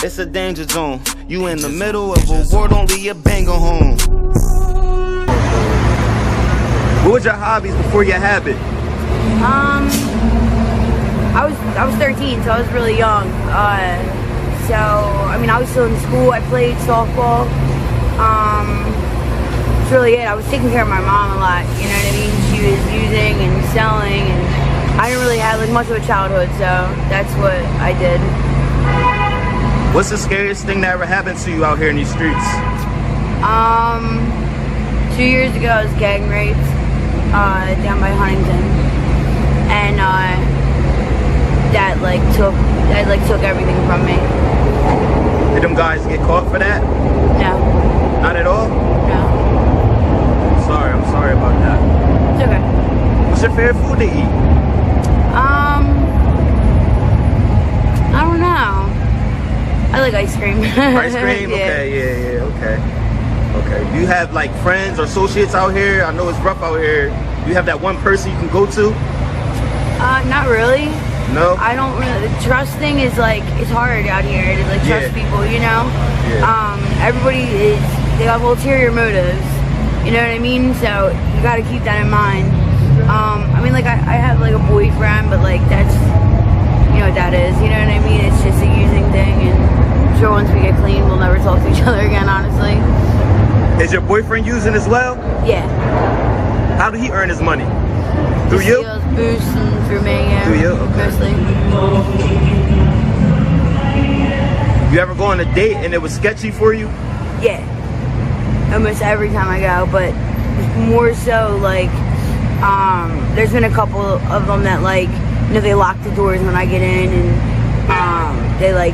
It's a danger zone. You in the middle of a war, don't leave your banger home. What was your hobbies before your habit? I was 13, so I was really young. So I mean, I was still in school. I played softball. That's really it. I was taking care of my mom a lot. You know what I mean? She was using and selling, and I didn't really have like much of a childhood, so that's what I did. What's the scariest thing that ever happened to you out here in these streets? 2 years ago, I was gang raped down by Huntington, and that took everything from me. Did them guys get caught for that? No. Not at all? No. I'm sorry about that. It's okay. What's your favorite food to eat? I don't know. I like ice cream. Ice cream? Yeah. Okay, yeah, okay. Do you have like friends or associates out here? I know it's rough out here. Do you have that one person you can go to? Not really. No? I don't really. The trust thing is like, it's hard out here to like trust people, you know? Yeah. They have ulterior motives. You know what I mean? So you gotta keep that in mind. I mean, like I have like a boyfriend, but like that's, you know what that is. You know what I mean? It's just a using thing, and I'm sure once we get clean, we'll never talk to each other again, honestly. Is your boyfriend using as well? Yeah. How did he earn his money? Through you? Steals boost and through me, yeah. Through you? Okay. Mostly. You ever go on a date and it was sketchy for you? Yeah. Almost every time I go, but more so like, there's been a couple of them that like, you know, they lock the doors when I get in, and they like,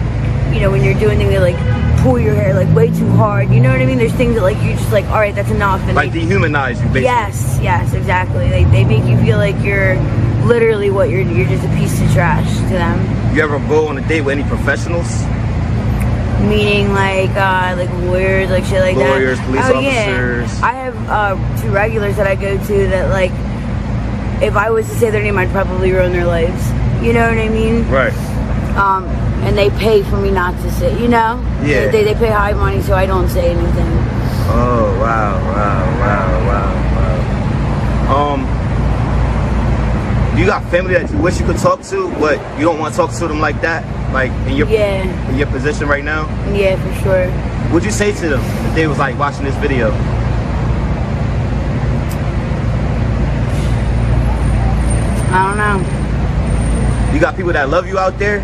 you know, when you're doing things, they like pull your hair like way too hard. You know what I mean? There's things that like you're just like, all right, that's enough. And like dehumanize you, basically. Yes, exactly. They make you feel like you're literally what you're just a piece of trash to them. You ever go on a date with any professionals? Meaning like lawyers, like shit like that. Lawyers, police officers. Yeah. I have 2 regulars that I go to that like, if I was to say their name, I'd probably ruin their lives. You know what I mean? Right. And they pay for me not to say, you know? Yeah. They pay high money so I don't say anything. Oh, wow. Do you got family that you wish you could talk to, but you don't want to talk to them like that? Like in your position right now? Yeah, for sure. What'd you say to them if they was like watching this video? I don't know. You got people that love you out there?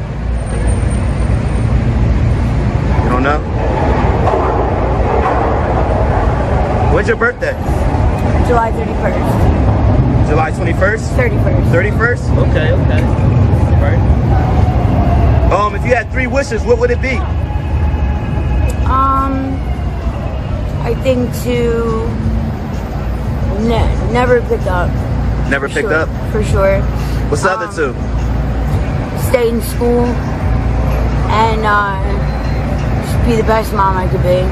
You don't know? When's your birthday? July 31st. July 21st? 31st. 31st? Okay. Right. If you had 3 wishes, what would it be? I think to never pick up. Never picked up? For sure. What's the other 2? Stay in school and just be the best mom I could be.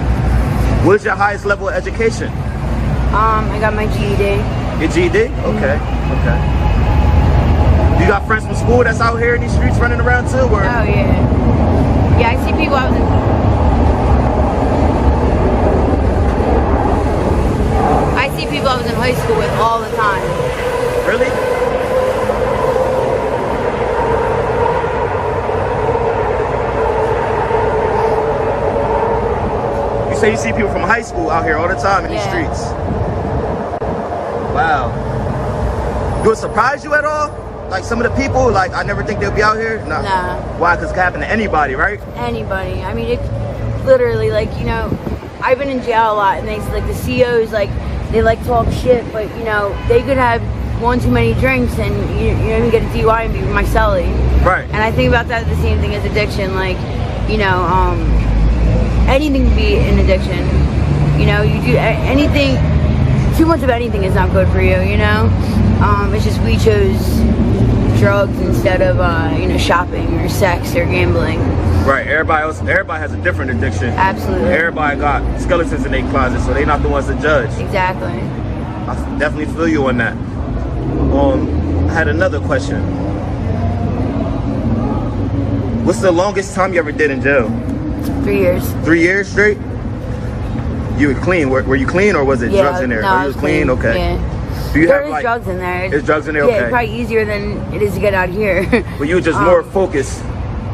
What is your highest level of education? I got my GED. Your GED? Okay. You got friends from school that's out here in these streets running around too? Or? Oh yeah. Yeah, I see people I was in high school with all the time. Really? You say you see people from high school out here all the time in these streets? Wow. Do it surprise you at all? Like some of the people, like I never think they'll be out here? Nah. Why? Because it can happen to anybody, right? Anybody. I mean, it literally, like, you know, I've been in jail a lot, and they like the COs, like they like talk shit, but you know they could have one too many drinks and you know even get a DUI and be my cellie. Right. And I think about that the same thing as addiction, like, you know, anything can be an addiction. You know, you do anything. Too much of anything is not good for you. You know, it's just we chose drugs instead of you know, shopping or sex or gambling. Right. Everybody has a different addiction. Absolutely. Everybody got skeletons in their closet, so they're not the ones to judge. Exactly. I definitely feel you on that. I had another question. What's the longest time you ever did in jail? 3 years. 3 years straight? You were clean. Were you clean, or was it drugs in there? No, Oh, I you was was clean? Okay. Yeah. Do you There have is like drugs in there. There's drugs in there? Yeah, Okay. it's probably easier than it is to get out here. But you were just more focused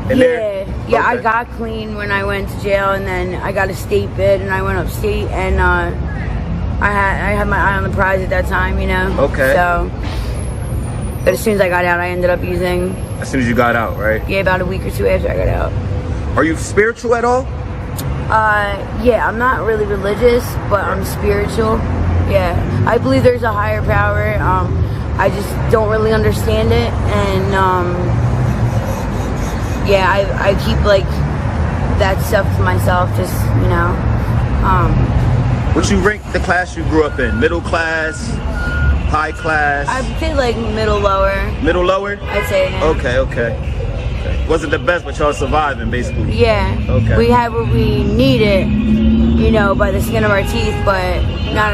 in there? Yeah, I Okay. got clean when I went to jail, and then I got a state bid, and I went upstate, and I had my eye on the prize at that time, you know? Okay. So, but as soon as I got out, I ended up using, As soon as you got out, right? yeah, about a week or two after I got out. Are you spiritual at all? Yeah, I'm not really religious, but I'm spiritual. Yeah, I believe there's a higher power. I just don't really understand it, and yeah, I keep like that stuff to myself. Just Would you rank the class you grew up in? Middle class, high class? I'd say like middle lower. Middle lower? I'd say. Yeah. Okay. Wasn't the best, but y'all surviving basically. Yeah. Okay. We had what we needed, by the skin of our teeth, but not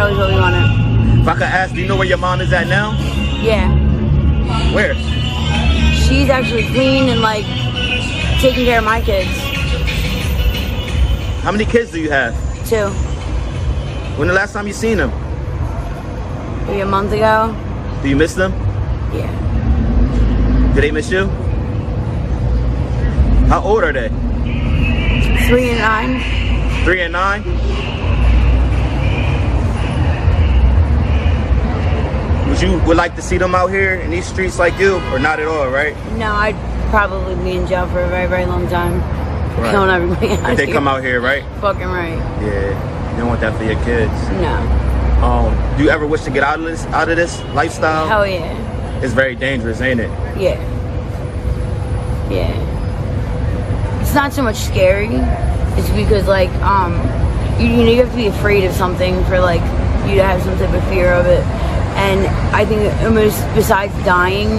always what we wanted. If I could ask, do you know where your mom is at now? Yeah. Where? She's actually clean and like taking care of my kids. How many kids do you have? 2. When the last time you seen them? Maybe a month ago. Do you miss them? Yeah. Do they miss you? How old are they? 3 and 9. 3 and 9? Would like to see them out here in these streets like you, or not at all, right? No, I'd probably be in jail for a very, very long time. Right. Killing everybody out If they here. come out here, right? Fucking right. Yeah, you don't want that for your kids. No. Do you ever wish to get out of this lifestyle? Hell yeah. It's very dangerous, ain't it? Yeah. Yeah. It's not so much scary. It's because like you have to be afraid of something for like you to have some type of fear of it. And I think almost besides dying,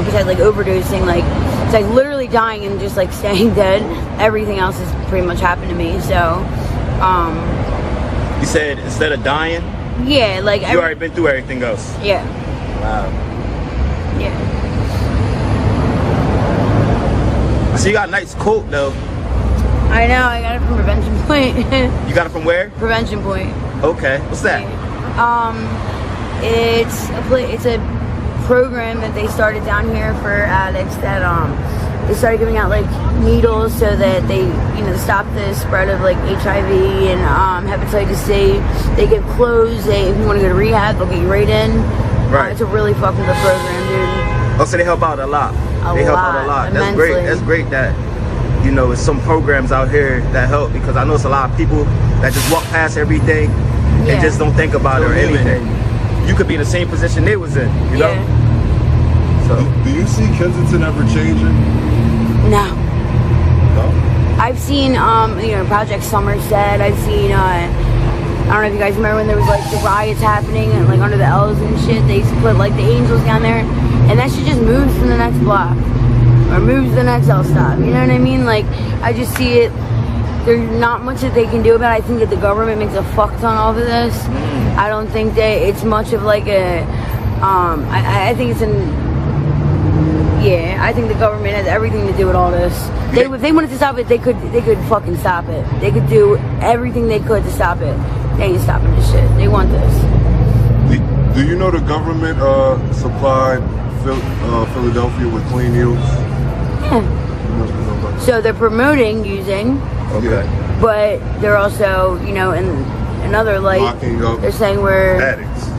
besides like overdosing, like it's like literally dying and just like staying dead, everything else has pretty much happened to me. So You said instead of dying, yeah, like you already been through everything else. Yeah. Wow. Yeah. So you got a nice coat though. I know, I got it from Prevention Point. You got it from where? Prevention Point. Okay. What's that? It's a program that they started down here for addicts that they started giving out like needles so that they stop the spread of like HIV and hepatitis C. They give clothes. If you want to go to rehab, they'll get you right in. Right. It's a really fucking good program, dude. Oh, so they help out a lot. They help out a lot. That's great. immensely. That's great that there's some programs out here that help, because I know it's a lot of people that just walk past everything Yeah. and just don't think about it or anything. You could be in the same position they was in, you know? So Do you see Kensington ever changing? No. No? I've seen, Project Somerset. I've seen, I don't know if you guys remember when there was like the riots happening and like under the L's and shit. They used to put like the angels down there, and that shit just moves to the next block or moves to the next L stop. You know what I mean? Like I just see it. There's not much that they can do about it. I think that the government makes a fuck ton off of this. I don't think that it's much of like a. I think it's I think the government has everything to do with all this. If they wanted to stop it, they could fucking stop it. They could do everything they could to stop it. They ain't stopping this shit. They want this. Do you know the government supplied Philadelphia with clean needles? Yeah. So they're promoting using, okay. but they're also, in another light, Locking up they're saying we're addicts.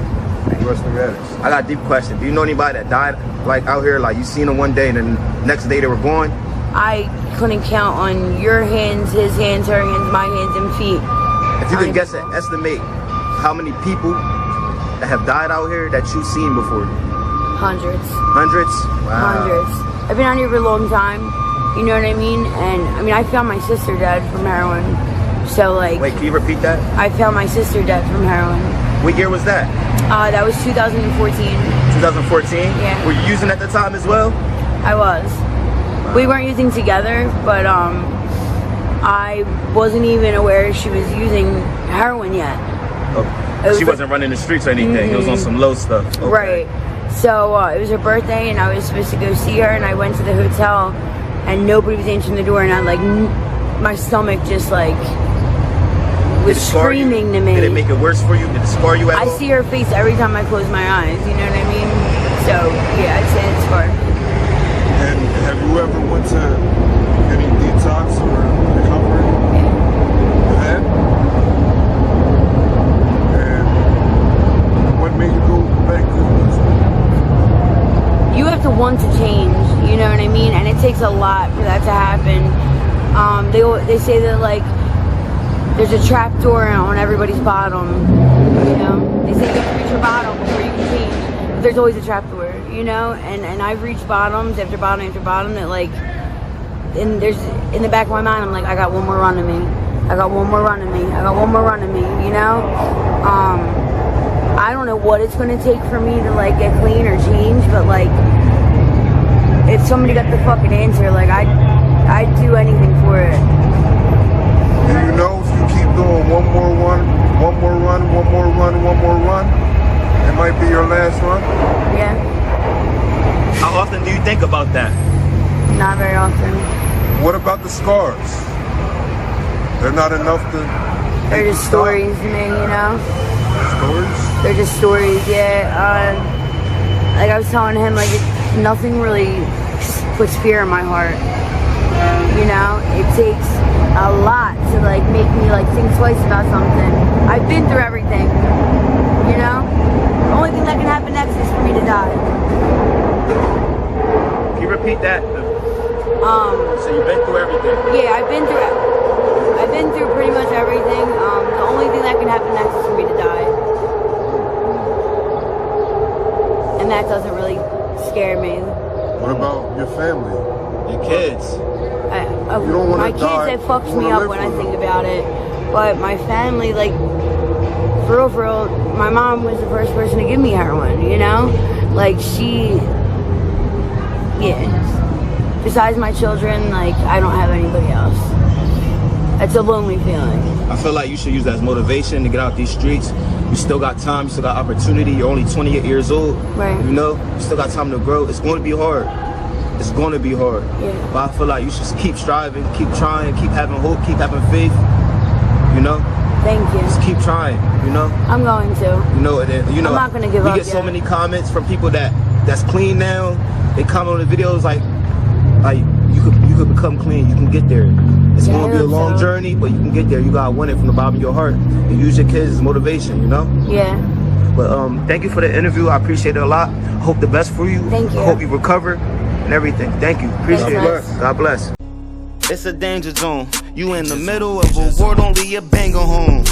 Arresting addicts. I got a deep question. Do you know anybody that died like out here? Like you seen them one day and then next day they were gone? I couldn't count on your hands, his hands, her hands, my hands, and feet. If you could guess and estimate how many people that have died out here that you've seen before? Hundreds. Hundreds? Wow. Hundreds. I've been out here for a long time. You know what I mean? And I found my sister dead from heroin. So like. Wait, can you repeat that? I found my sister dead from heroin. What year was that? That was 2014. 2014? Yeah. Were you using at the time as well? I was. Wow. We weren't using together, but I wasn't even aware she was using heroin yet. Oh, she wasn't running the streets or anything. It was on some low stuff. Okay. Right. So it was her birthday, and I was supposed to go see her, and I went to the hotel, and nobody was answering the door, and I my stomach just like was screaming to me. Did it make it worse for you? Did it scar you at all? I see her face every time I close my eyes, you know what I mean? So, yeah, I'd say it scarred me. And have you ever went to any detox or recovery? Yeah. You had? And what made you go back to You have to want to change, you know what I mean? And it takes a lot for that to happen. They say that, like, there's a trap door on everybody's bottom, you know? They say you have to reach your bottom before you can change. But there's always a trap door, you know? And I've reached bottoms after bottom after bottom that, like, and there's, in the back of my mind, I'm like, I got one more run in me. I got one more run in me. I got one more run in me, you know? I don't know what it's going to take for me to, like, get clean or change, but, like, if somebody got the fucking answer, like, I'd do anything for it. And you know, if you keep doing one more run, it might be your last run. Yeah. How often do you think about that? Not very often. What about the scars? They're not enough to... They're just stories to me, you know? Stories? They're just stories, yeah. Like I was telling him, like, nothing really puts fear in my heart. You know? It takes a lot to, like, make me, like, think twice about something. I've been through everything. You know? The only thing that can happen next is for me to die. Can you repeat that? So you've been through everything? Yeah, I've been through pretty much everything. The only thing that can happen next is for me to die. And that doesn't really scare me. What about your family? Your kids? You don't want my to kids, die. it fucks You me wanna up live when for I them. think about it. But my family, like, for real, my mom was the first person to give me heroin, you know? Like, besides my children, like, I don't have anybody else. It's a lonely feeling. I feel like you should use that as motivation to get out these streets. You still got time, you still got opportunity. You're only 28 years old. Right. You know, you still got time to grow. It's going to be hard. It's going to be hard. Yeah. But I feel like you should keep striving, keep trying, keep having hope, keep having faith. You know? Thank you. Just keep trying, you know? I'm going to. You know, and then, you know, I'm not gonna give up we get so yet. many comments from people that's clean now. They comment on the videos like you could become clean, you can get there. It's Yeah, gonna be I a hope long so. journey, but you can get there. You gotta want it from the bottom of your heart. And use your kids as motivation, you know? Yeah. But thank you for the interview. I appreciate it a lot. I hope the best for you. Thank you. I hope you recover and everything. Thank you. Appreciate Thanks, it. God bless. It's a danger zone. You in the middle of a war, don't leave your banger home.